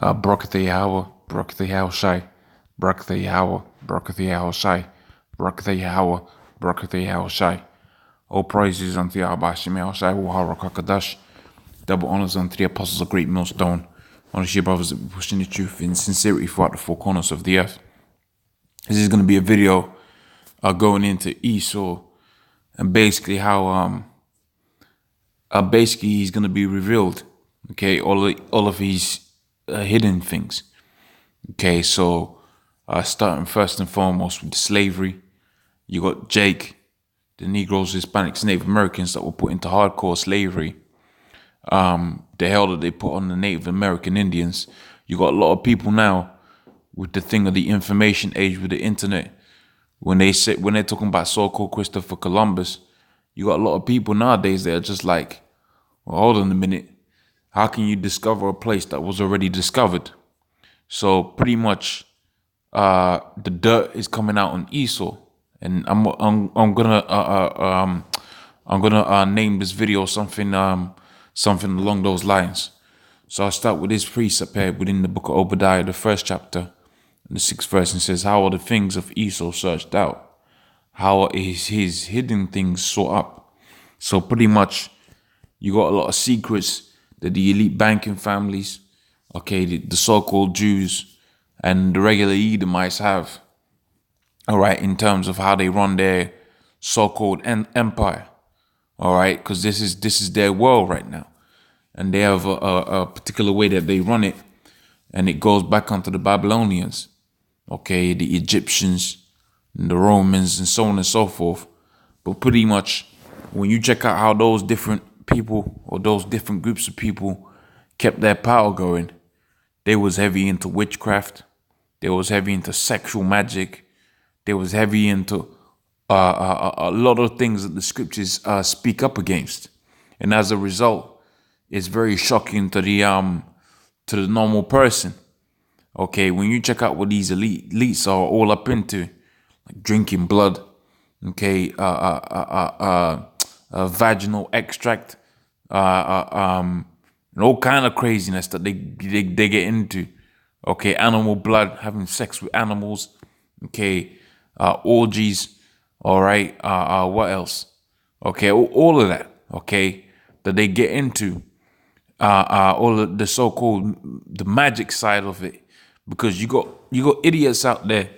Barakatha Yahweh, Barakatha Yahweh Shai, Barakatha Yahweh, Barakatha Yahweh Shai, Barakatha Yahweh, Barakatha Yahweh Shai. All praises unto Yahweh Hashem Yahweh Shai, Wahara Kakadash. Double honors unto the apostles of Great Millstone. Honor to your brothers that be pushing the truth in sincerity throughout the four corners of the earth. This is going to be a video going into Esau and basically how basically he's going to be revealed. Okay, all of his hidden things. Okay, so starting first and foremost with the slavery, you got Jake, the Negroes, Hispanics, Native Americans that were put into hardcore slavery. The hell that they put on the Native American Indians. You got a lot of people now with the thing of the information age with the internet. When they're talking about so-called Christopher Columbus, you got a lot of people nowadays that are just like, well, hold on a minute. How can you discover a place that was already discovered? So pretty much, the dirt is coming out on Esau, and I'm gonna name this video something along those lines. So I'll start with this precept here within the book of Obadiah, the first chapter, and the 6th verse, and says, "How are the things of Esau searched out? How is his hidden things sought up?" So pretty much, you got a lot of secrets that the elite banking families, okay, the so-called Jews and the regular Edomites have, all right, in terms of how they run their so-called empire, all right, because this is their world right now, and they have a particular way that they run it, and it goes back onto the Babylonians, okay, the Egyptians, and the Romans, and so on and so forth. But pretty much, when you check out how those different people or those different groups of people kept their power going, they was heavy into witchcraft, they was heavy into sexual magic, they was heavy into a lot of things that the scriptures speak up against, and as a result, it's very shocking to the normal person. Okay, when you check out what these elites are all up into, like drinking blood, okay, vaginal extract, and all kind of craziness that they get into. Okay, animal blood, having sex with animals. Okay, orgies. All right. What else? Okay, all of that. Okay, that they get into. All of the so-called the magic side of it, because you got idiots out there.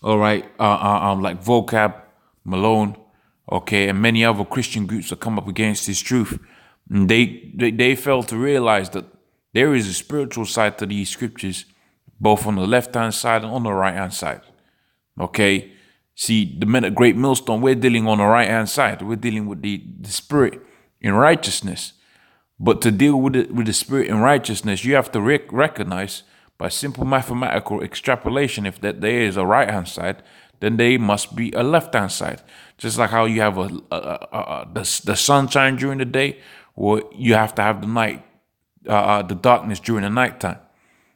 All right. Like Vocab, Malone. Okay, and many other Christian groups that come up against this truth. And they fail to realize that there is a spiritual side to these scriptures, both on the left-hand side and on the right-hand side. Okay, see, the men at Great Millstone, we're dealing on the right-hand side. We're dealing with the spirit in righteousness. But to deal with the spirit in righteousness, you have to recognize by simple mathematical extrapolation, if that there is a right-hand side, then there must be a left-hand side. Just like how you have the sunshine during the day, or you have to have the night, the darkness during the nighttime.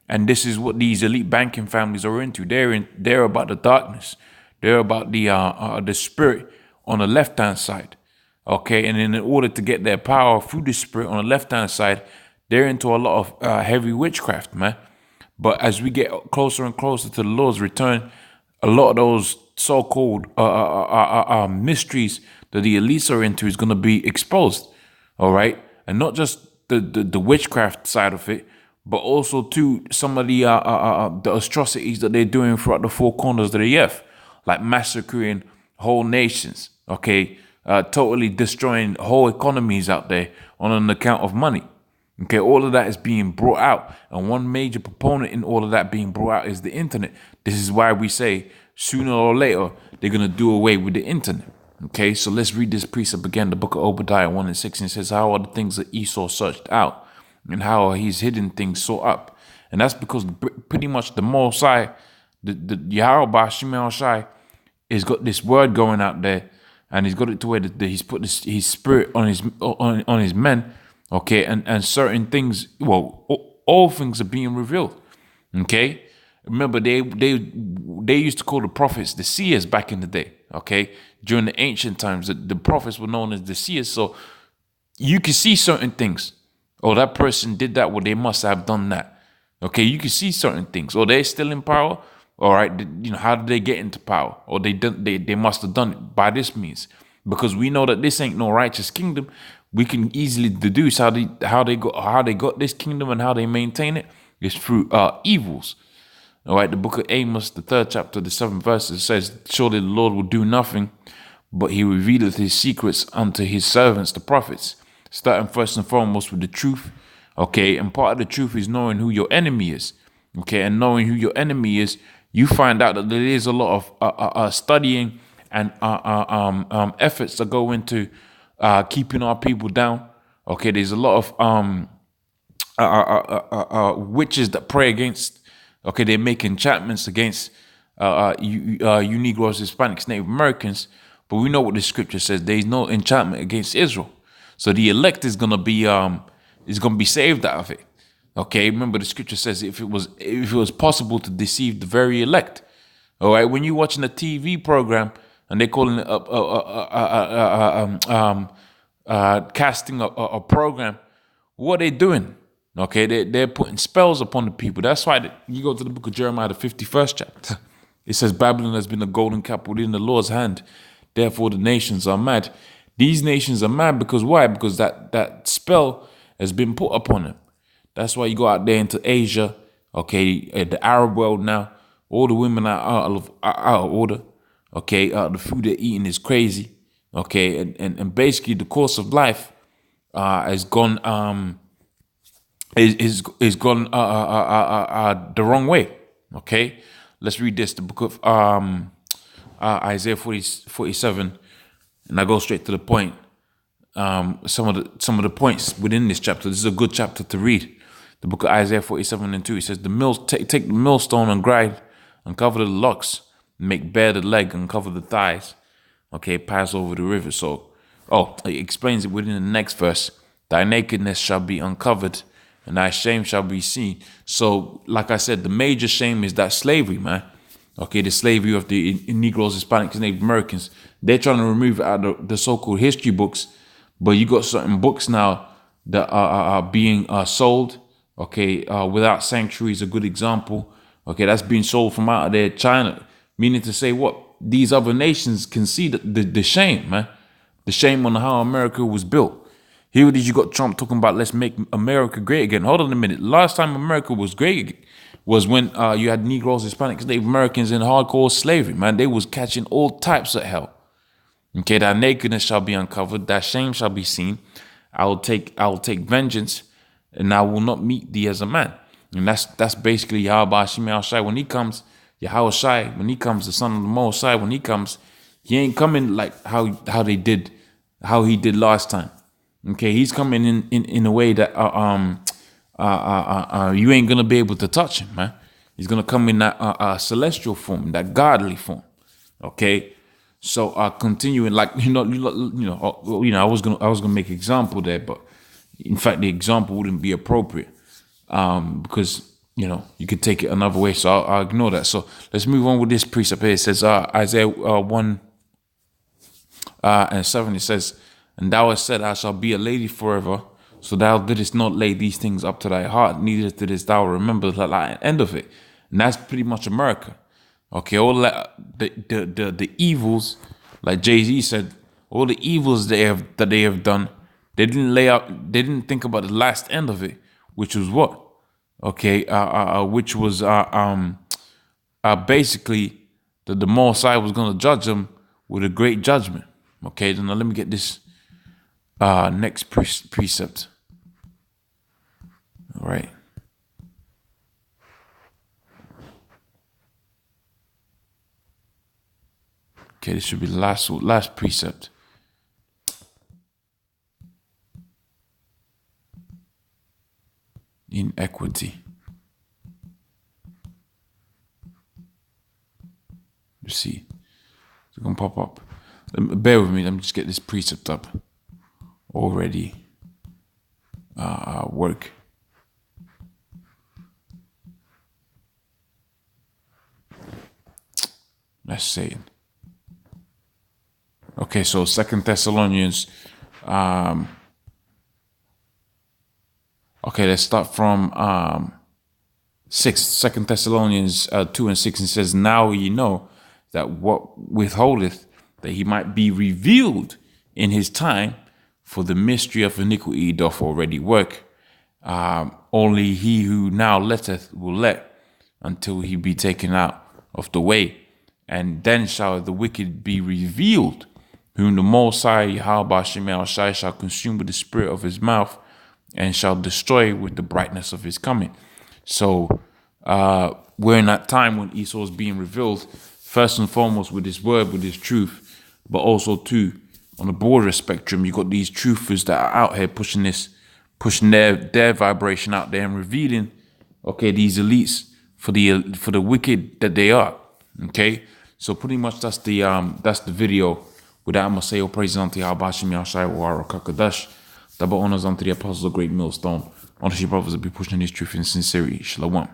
And this is what these elite banking families are into. They're about the darkness. They're about the spirit on the left-hand side. Okay, and in order to get their power through the spirit on the left-hand side, they're into a lot of heavy witchcraft, man. But as we get closer and closer to the Lord's return, a lot of those so-called mysteries that the elites are into is going to be exposed, all right? And not just the witchcraft side of it, but also to some of the atrocities that they're doing throughout the four corners of the earth, like massacring whole nations, okay? Totally destroying whole economies out there on an account of money. Okay, all of that is being brought out. And one major proponent in all of that being brought out is the internet. This is why we say sooner or later, they're going to do away with the internet. Okay, so let's read this precept again, the book of Obadiah 1 and 6. And it says, "How are the things that Esau searched out? And how are his hidden things sought up?" And that's because pretty much the Most High, the Yahweh Shemel Shai, has got this word going out there. And he's got it to where he's put his spirit on his men. Okay, and certain things, well, all things are being revealed. Okay, remember they used to call the prophets the seers back in the day. Okay, during the ancient times, the prophets were known as the seers. So you can see certain things. Oh, that person did that. Well, they must have done that. Okay, you can see certain things. Or they're still in power. All right, how did they get into power? Or they must have done it by this means. Because we know that this ain't no righteous kingdom. We can easily deduce how they got this kingdom and how they maintain it is through evils. All right, the book of Amos, the 3rd chapter, the 7th verse, it says, "Surely the Lord will do nothing, but he revealeth his secrets unto his servants, the prophets." Starting first and foremost with the truth. Okay, and part of the truth is knowing who your enemy is. Okay, and knowing who your enemy is, you find out that there is a lot of studying and efforts that go into keeping our people down. Okay, there's a lot of witches that pray against. Okay, they make enchantments against you Negroes, Hispanics, Native Americans. But we know what the scripture says. There is no enchantment against Israel. So the elect is gonna be saved out of it. Okay, remember the scripture says if it was possible to deceive the very elect. All right, when you're watching a TV program and they're calling it casting a program, what are they doing? Okay, they're putting spells upon the people. That's why you go to the book of Jeremiah, the 51st chapter. It says Babylon has been a golden cup within the Lord's hand. Therefore the nations are mad. These nations are mad because why? Because that spell has been put upon them. That's why you go out there into Asia, okay, the Arab world now. All the women are out of order. Okay, the food they're eating is crazy. Okay, and basically the course of life has gone is gone the wrong way. Okay, let's read this. The book of Isaiah 47, and I go straight to the point. Some of the points within this chapter. This is a good chapter to read. The book of Isaiah 47:2. It says, take the millstone and grind, uncover the locks, make bare the leg, uncover the thighs. Okay, pass over the river. So, it explains it within the next verse. Thy nakedness shall be uncovered, and thy shame shall be seen. So, like I said, the major shame is that slavery, man. Okay, the slavery of the Negroes, Hispanics, Native Americans. They're trying to remove it out of the so-called history books, but you got certain books now that are being sold. Okay, Without Sanctuary is a good example. Okay, that's being sold from out of there, China. Meaning to say what? These other nations can see the shame, man. The shame on how America was built. Here it is, you got Trump talking about let's make America great again. Hold on a minute. Last time America was great was when you had Negroes, Hispanics, Native Americans in hardcore slavery, man. They was catching all types of hell. Okay, thy nakedness shall be uncovered, thy shame shall be seen. I will take vengeance, and I will not meet thee as a man. And that's basically Yahweh Shimei Shai. When he comes, Yahweh Shai, when he comes, the son of the Most High, when he comes, he ain't coming like how he did last time. Okay, he's coming in a way that you ain't gonna be able to touch him, man. He's gonna come in that celestial form, that godly form. Okay, so continuing, like I was gonna make an example there, but in fact the example wouldn't be appropriate because you could take it another way. So I'll ignore that. So let's move on with this precept here. It says Isaiah 1:7. It says, "And thou hast said, I shall be a lady forever. So thou didst not lay these things up to thy heart, neither didst thou remember the end of it." And that's pretty much America. Okay, all that the evils, like Jay-Z said, all the evils they have done, they didn't think about the last end of it, which was what? Okay, which was basically that the Most High was going to judge them with a great judgment. Okay, then now let me get this next precept. All right. Okay, this should be the last precept. Inequity. You see, it's gonna pop up. Bear with me. Let me just get this precept up. Already work. Let's say it. Okay, so 2 Thessalonians. Okay, let's start from Second Thessalonians 2:6, and says, "Now ye know that what withholdeth, that he might be revealed in his time, for the mystery of iniquity doth already work. Only he who now letteth will let until he be taken out of the way. And then shall the wicked be revealed, whom the Most High Yahweh Shemel Shai shall consume with the spirit of his mouth, and shall destroy with the brightness of his coming." So we're in that time when Esau is being revealed, first and foremost with his word, with his truth, but also too on the broader spectrum, you got these truthers that are out here pushing their vibration out there and revealing, okay, these elites for the wicked that they are. Okay, so pretty much that's the video. With that, I'm gonna say, all praises unto Yahweh Shem Yahshai Wa Kakadash. Double honors unto the apostles of Great Millstone. Honestly, brothers, will be pushing this truth in sincerity. Shalom.